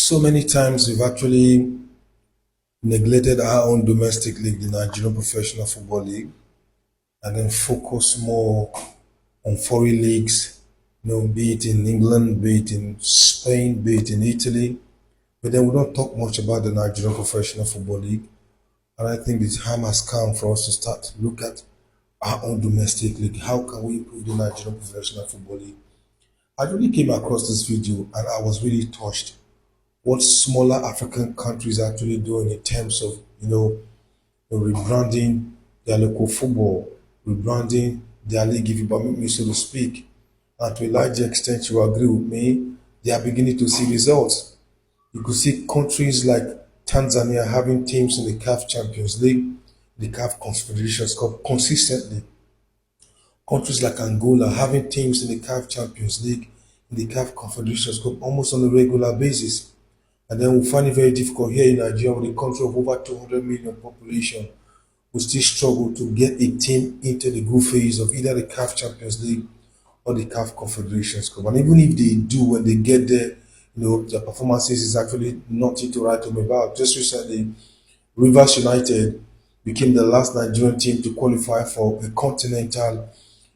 So many times we've actually neglected our own domestic league, the Nigerian Professional Football League, and then focus more on foreign leagues, be it in England, be it in Spain, be it in Italy. But then we don't talk much about the Nigerian Professional Football League. And I think the time has come for us to start to look at our own domestic league. How can we improve the Nigerian Professional Football League? I really came across this video and I was really touched what smaller African countries are actually doing in terms of, rebranding their local football, rebranding their league, if you permit me so to speak. And to a large extent, you agree with me, they are beginning to see results. You could see countries like Tanzania having teams in the CAF Champions League, the CAF Confederations Cup consistently. Countries like Angola having teams in the CAF Champions League, in the CAF Confederations Cup almost on a regular basis. And then we find it very difficult here in Nigeria with a country of over 200 million population. We still struggle to get a team into the group phase of either the CAF Champions League or the CAF Confederations Cup. And even if they do, when they get there, their performances is actually nothing to write home about. Just recently, Rivers United became the last Nigerian team to qualify for a continental,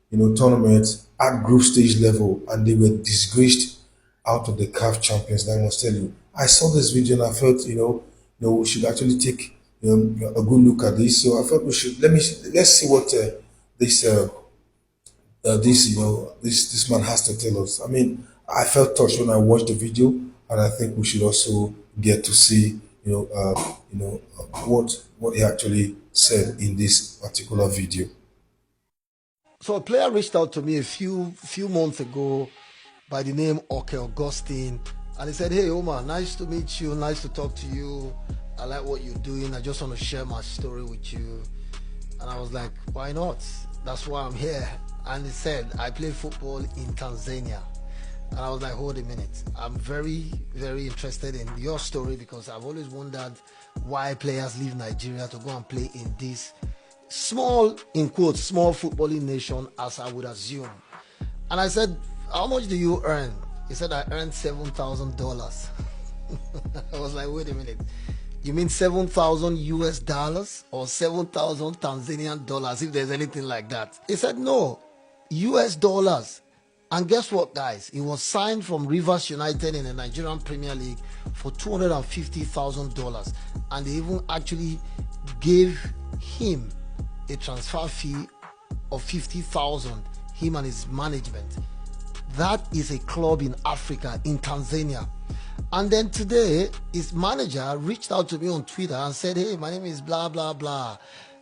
tournament at group stage level, and they were disgraced out of the CAF Champions. And I must tell you, I saw this video and I felt, we should actually take a good look at this. So I thought we should let's see what this man has to tell us. I mean, I felt touched when I watched the video, and I think we should also get to see, what he actually said in this particular video. So a player reached out to me a few months ago by the name Oke Augustine, and he said, "Hey Omar, nice to meet you, nice to talk to you. I like what you're doing. I just want to share my story with you." And I was like, "Why not? That's why I'm here." And he said, "I play football in Tanzania." And I was like, hold a minute. I'm very, very interested in your story because I've always wondered why players leave Nigeria to go and play in this small, in quotes, small footballing nation, as I would assume. And I said, how much do you earn? He said, I earned $7,000. I was like, wait a minute. You mean 7,000 US dollars or 7,000 Tanzanian dollars, if there's anything like that? He said, no, US dollars. And guess what, guys? He was signed from Rivers United in the Nigerian Premier League for $250,000. And they even actually gave him a transfer fee of $50,000, him and his management. That is a club in Africa, in Tanzania. And then today, his manager reached out to me on Twitter and said, hey, my name is blah, blah, blah.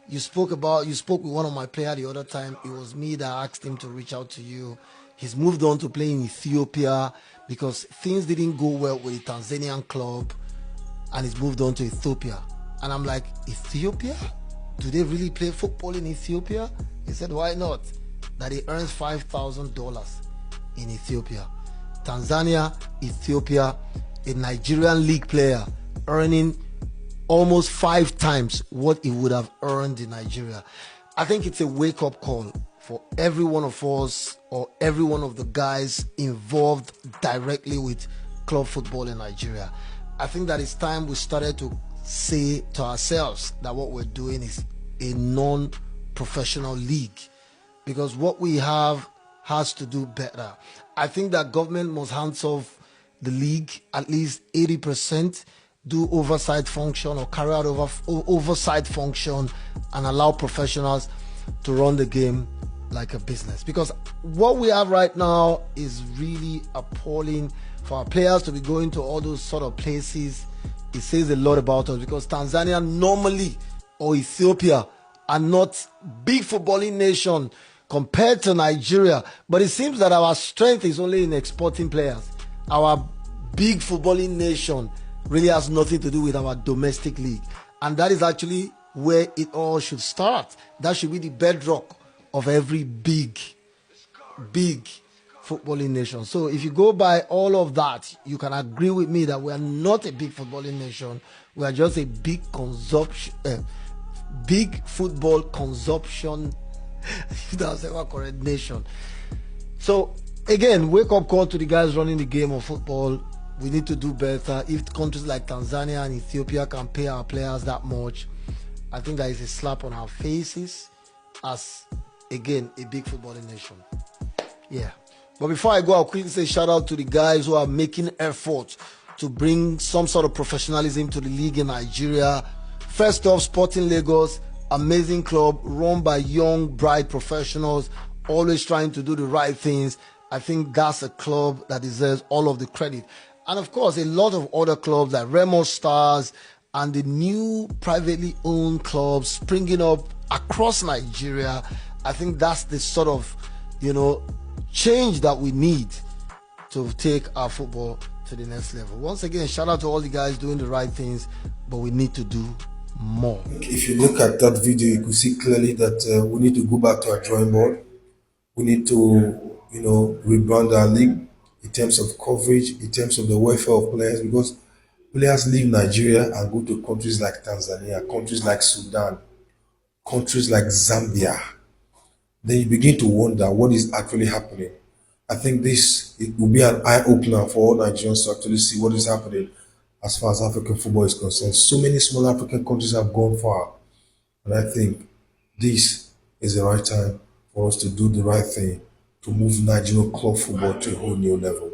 You spoke with one of my players the other time. It was me that asked him to reach out to you. He's moved on to play in Ethiopia because things didn't go well with the Tanzanian club, and he's moved on to Ethiopia. And I'm like, Ethiopia? Do they really play football in Ethiopia? He said, why not? That he earns $5,000 in Ethiopia. Tanzania, Ethiopia, a Nigerian league player earning almost 5 times what he would have earned in Nigeria. I think it's a wake-up call for every one of us or every one of the guys involved directly with club football in Nigeria. I think that it's time we started to say to ourselves that what we're doing is a non-professional league, because what we have has to do better. I think that government must hands off the league at least 80%, do oversight function or carry out oversight function, and allow professionals to run the game like a business. Because what we have right now is really appalling. For our players to be going to all those sort of places, it says a lot about us, because Tanzania normally, or Ethiopia, are not big footballing nation compared to Nigeria. But it seems that our strength is only in exporting players. Our big footballing nation really has nothing to do with our domestic league. And that is actually where it all should start. That should be the bedrock of every big footballing nation. So if you go by all of that, you can agree with me that we are not a big footballing nation. We are just a big football consumption if that's ever correct nation. So again, wake up call to the guys running the game of football. We need to do better. If countries like Tanzania and Ethiopia can pay our players that much, I think that is a slap on our faces as, again, a big footballing nation. Yeah. But before I go, I'll quickly say shout out to the guys who are making efforts to bring some sort of professionalism to the league in Nigeria. First off, Sporting Lagos, amazing club run by young, bright professionals, always trying to do the right things. I think that's a club that deserves all of the credit. And of course, a lot of other clubs like Remo Stars and the new privately owned clubs springing up across Nigeria. I think that's the sort of, change that we need to take our football to the next level. Once again, shout out to all the guys doing the right things, but we need to do more. If you look at that video, you could see clearly that we need to go back to our drawing board. We need to, rebrand our league in terms of coverage, in terms of the welfare of players, because players leave Nigeria and go to countries like Tanzania, countries like Sudan, countries like Zambia. Then you begin to wonder what is actually happening. I think it will be an eye opener for all Nigerians to actually see what is happening as far as African football is concerned. So many small African countries have gone far, and I think this is the right time for us to do the right thing to move Nigerian club football to a whole new level.